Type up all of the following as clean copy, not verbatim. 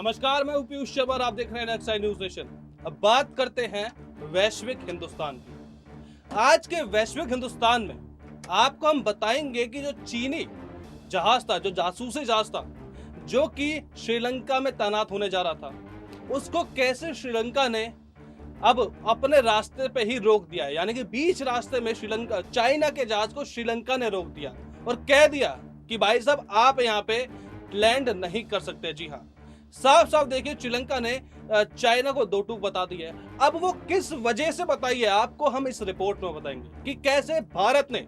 नमस्कार, मैं पीयूष शर्मा और आप देख रहे हैं एक्साइड न्यूज नेशन। अब बात करते हैं वैश्विक हिंदुस्तान की। आज के वैश्विक हिंदुस्तान में आपको हम बताएंगे कि जो चीनी जहाज था, जो जासूसी जहाज था, जो कि श्रीलंका में तैनात होने जा रहा था, उसको कैसे श्रीलंका ने अब अपने रास्ते पे ही रोक दिया है। यानी कि बीच रास्ते में श्रीलंका, चाइना के जहाज को श्रीलंका ने रोक दिया और कह दिया कि भाई साहब आप यहाँ पे लैंड नहीं कर सकते। जी हाँ, साफ साफ देखिए, श्रीलंका ने चाइना को दो टूक बता दी है। अब वो किस वजह से बताई है, आपको हम इस रिपोर्ट में बताएंगे कि कैसे भारत ने,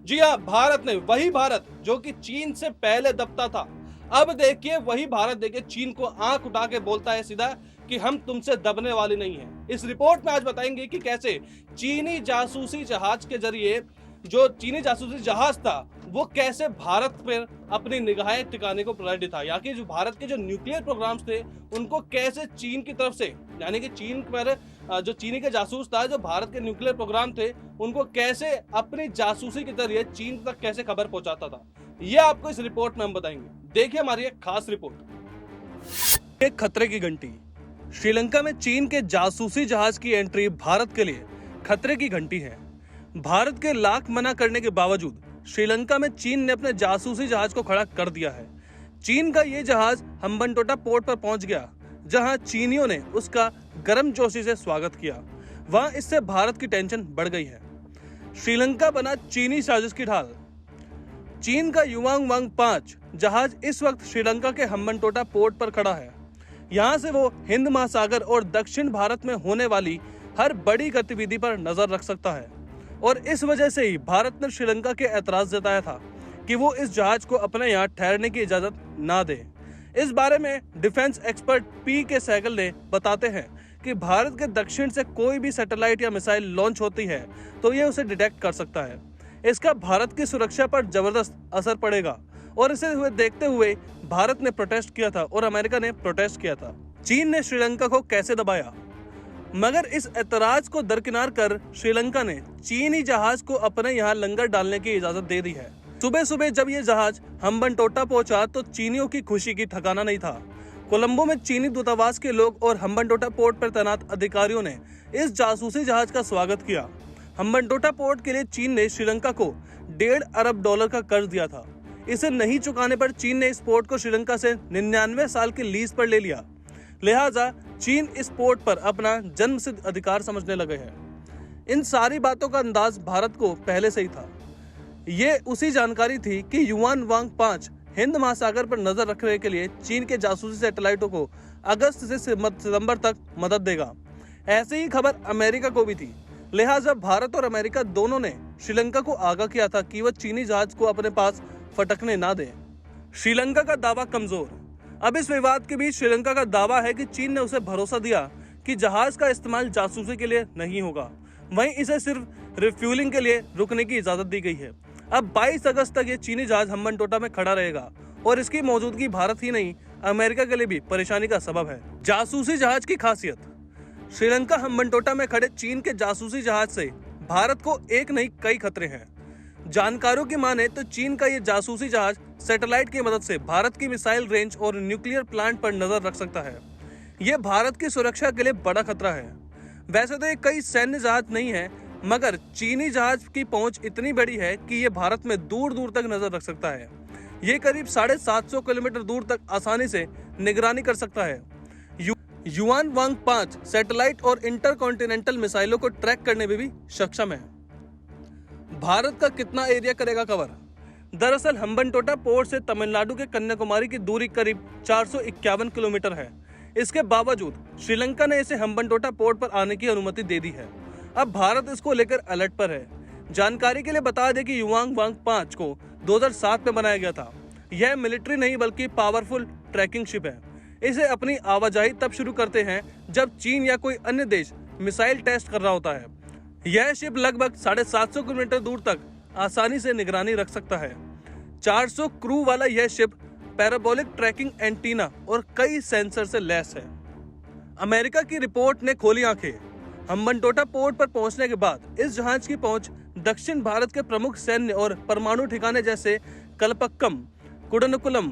जी हाँ भारत ने, वही भारत जो कि चीन से पहले दबता था, अब देखिए वही भारत देखिए चीन को आंख उठा के बोलता है सीधा कि हम तुमसे दबने वाले नहीं हैं। इस रिपोर्ट में आज बताएंगे कि कैसे चीनी जासूसी जहाज के जरिए, जो चीनी जासूसी जहाज था, वो कैसे भारत पर अपनी निगाहें टिकाने को रेडी था, या कि जो भारत के जो न्यूक्लियर प्रोग्राम्स थे उनको कैसे चीन की तरफ से, यानी कि चीन पर जो चीनी के जासूस था, जो भारत के न्यूक्लियर प्रोग्राम थे, उनको कैसे अपनी जासूसी के जरिए चीन तक कैसे खबर पहुंचाता था, ये आपको इस रिपोर्ट में हम बताएंगे। देखिए हमारी एक खास रिपोर्ट। एक खतरे की घंटी। श्रीलंका में चीन के जासूसी जहाज की एंट्री भारत के लिए खतरे की घंटी है। भारत के लाख मना करने के बावजूद श्रीलंका में चीन ने अपने जासूसी जहाज को खड़ा कर दिया है। चीन का ये जहाज हम्बनटोटा पोर्ट पर पहुंच गया, जहां चीनियों ने उसका गर्मजोशी से स्वागत किया। वहां इससे भारत की टेंशन बढ़ गई है। श्रीलंका बना चीनी साजिश की ढाल। चीन का युवांग वांग 5 जहाज इस वक्त श्रीलंका के हम्बनटोटा पोर्ट पर खड़ा है। यहां से वो हिंद महासागर और दक्षिण भारत में होने वाली हर बड़ी गतिविधि पर नजर रख सकता है, और इस वजह से ही भारत ने श्रीलंका के ऐतराज जताया था कि वो इस जहाज को अपने यहाँ ठहरने की इजाजत ना दे। इस बारे में डिफेंस एक्सपर्ट पी.के. सहगल ने बताते हैं कि भारत के दक्षिण से कोई भी सैटेलाइट या मिसाइल लॉन्च होती है तो ये उसे डिटेक्ट कर सकता है। इसका भारत की सुरक्षा पर जबरदस्त असर पड़ेगा, और इसे देखते हुए भारत ने प्रोटेस्ट किया था और अमेरिका ने प्रोटेस्ट किया था। चीन ने श्रीलंका को कैसे दबाया, मगर इस ऐतराज को दरकिनार कर श्रीलंका ने चीनी जहाज को अपने यहाँ लंगर डालने की इजाजत दे दी है। सुबह सुबह जब ये जहाज हम्बनटोटा पहुंचा तो चीनियों की खुशी की ठिकाना नहीं था। कोलंबो में चीनी दूतावास के लोग और हम्बनटोटा पोर्ट पर तैनात अधिकारियों ने इस जासूसी जहाज का स्वागत किया। हम्बनटोटा पोर्ट के लिए चीन ने श्रीलंका को $1.5 अरब का कर्ज दिया था। इसे नहीं चुकाने पर चीन ने इस पोर्ट को श्रीलंका से 99 साल के लीज पर ले लिया। लिहाजा चीन इस पोर्ट पर अपना जन्मसिद्ध अधिकार समझने लगे हैं। इन सारी बातों का अंदाज भारत को पहले से ही था। ये उसी जानकारी थी कि युवान वांग 5 हिंद महासागर पर नजर रखने के लिए चीन के जासूसी सैटेलाइटों को अगस्त से सितंबर तक मदद देगा। ऐसी ही खबर अमेरिका को भी थी। लिहाजा भारत और अमेरिका दोनों ने श्रीलंका को आगाह किया था कि वह चीनी जहाज को अपने पास फटकने ना दे। श्रीलंका का दावा कमजोर। अब इस विवाद के बीच श्रीलंका का दावा है कि चीन ने उसे भरोसा दिया कि जहाज का इस्तेमाल जासूसी के लिए नहीं होगा, वहीं इसे सिर्फ रिफ्यूलिंग के लिए रुकने की इजाजत दी गई है। अब 22 अगस्त तक ये चीनी जहाज हम्बनटोटा में खड़ा रहेगा, और इसकी मौजूदगी भारत ही नहीं अमेरिका के लिए भी परेशानी का सबब है। जासूसी जहाज की खासियत। श्रीलंका हम्बनटोटा में खड़े चीन के जासूसी जहाज से भारत को एक नहीं कई खतरे हैं। जानकारों की माने तो चीन का ये जासूसी जहाज सैटेलाइट की मदद से भारत की मिसाइल रेंज और न्यूक्लियर प्लांट पर नजर रख सकता है। ये भारत की सुरक्षा के लिए बड़ा खतरा है। वैसे तो ये कई सैन्य जहाज नहीं है, मगर चीनी जहाज की पहुंच इतनी बड़ी है कि ये भारत में दूर दूर तक नजर रख सकता है। ये करीब 750 किलोमीटर दूर तक आसानी से निगरानी कर सकता है। युवान वांग 5 सैटेलाइट और इंटरकॉन्टिनेंटल मिसाइलों को ट्रैक करने में भी सक्षम है। भारत का कितना एरिया करेगा कवर? दरअसल हम्बनटोटा पोर्ट से तमिलनाडु के कन्याकुमारी की दूरी करीब 451 किलोमीटर है। इसके बावजूद श्रीलंका ने इसे हम्बनटोटा पोर्ट पर आने की अनुमति दे दी है। अब भारत इसको लेकर अलर्ट पर है। जानकारी के लिए बता दें कि युवांग वांग 5 को 2007 में बनाया गया था। यह मिलिट्री नहीं बल्कि पावरफुल ट्रैकिंग शिप है। इसे अपनी आवाजाही तब शुरू करते हैं जब चीन या कोई अन्य देश मिसाइल टेस्ट कर रहा होता है। यह शिप लगभग 750 किलोमीटर दूर तक आसानी से निगरानी रख सकता है। 400 क्रू वाला यह शिप पैराबोलिक ट्रैकिंग एंटीना और कई सेंसर से लैस है। अमेरिका की रिपोर्ट ने खोली आंखें। हम्बनटोटा पोर्ट पर पहुंचने के बाद इस जहाज की पहुंच दक्षिण भारत के प्रमुख सैन्य और परमाणु ठिकाने जैसे कलपक्कम, कुडनकुलम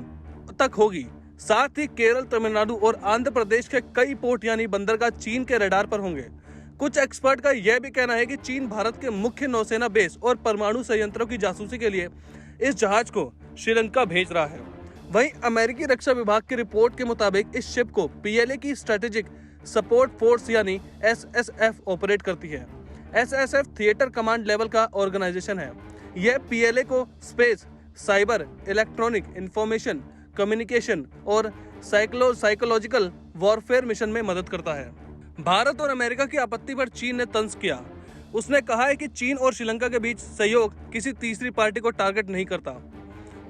तक होगी। साथ ही केरल, तमिलनाडु और आंध्र प्रदेश के कई पोर्ट यानी बंदरगाह चीन के रडार पर होंगे। कुछ एक्सपर्ट का यह भी कहना है कि चीन भारत के मुख्य नौसेना बेस और परमाणु संयंत्रों की जासूसी के लिए इस जहाज को श्रीलंका भेज रहा है। वहीं अमेरिकी रक्षा विभाग की रिपोर्ट के मुताबिक इस शिप को पीएलए की स्ट्रेटेजिक सपोर्ट फोर्स यानी एसएसएफ ऑपरेट करती है। एसएसएफ थिएटर कमांड लेवल का ऑर्गेनाइजेशन है। यह पीएलए को space, cyber, electronic, information, communication और साइकोलॉजिकल वॉरफेयर मिशन में मदद करता है। भारत और अमेरिका की आपत्ति पर चीन ने तंज किया। उसने कहा है कि चीन और श्रीलंका के बीच सहयोग किसी तीसरी पार्टी को टारगेट नहीं करता।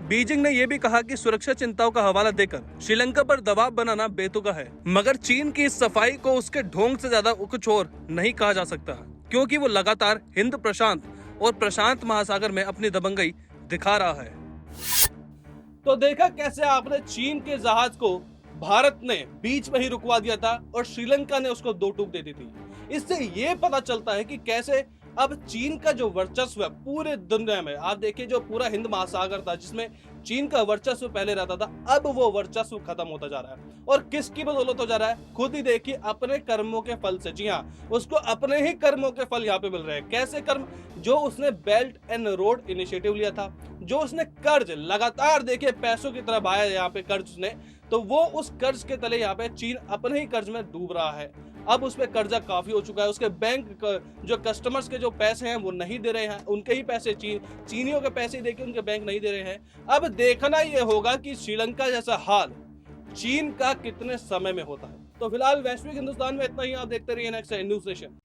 बीजिंग ने यह भी कहा कि सुरक्षा चिंताओं का हवाला देकर श्रीलंका पर दबाव बनाना बेतुका है, मगर चीन की इस सफाई को उसके ढोंग से ज्यादा कुछ और नहीं कहा जा सकता, क्योंकि वो लगातार हिंद प्रशांत और प्रशांत महासागर में अपनी दबंगई दिखा रहा है। तो देखा कैसे आपने चीन के जहाज को भारत ने बीच में ही रुकवा दिया था और श्रीलंका ने उसको दो टूक दे दी थी। इससे ये पता चलता है कि कैसे अब चीन का जो वर्चस्व है पूरे दुनिया में, आप देखिए जो पूरा हिंद महासागर था जिसमें चीन का वर्चस्व पहले रहता था, अब वो वर्चस्व खत्म होता जा रहा है। और किसकी बदौलत हो जा रहा है? खुद ही देखिए, अपने कर्मों के फल से। जी हाँ, उसको अपने ही कर्मों के फल यहाँ पे मिल रहे हैं। कैसे कर्म? जो उसने बेल्ट एंड रोड इनिशिएटिव लिया था, जो उसने कर्ज लगातार देखिए पैसों की तरह बहाया यहाँ पे कर्ज उसने, तो वो उस कर्ज के तले यहाँ पे चीन अपने ही कर्ज में डूब रहा है। अब उस पे कर्जा काफी हो चुका है। उसके बैंक जो कस्टमर्स के जो पैसे हैं वो नहीं दे रहे हैं, उनके ही पैसे चीनियों के पैसे देके उनके बैंक नहीं दे रहे हैं। अब देखना ये होगा कि श्रीलंका जैसा हाल चीन का कितने समय में होता है। तो फिलहाल वैश्विक हिंदुस्तान में इतना ही। आप देखते रहिए नेक्स्ट न्यूज़ सेशन।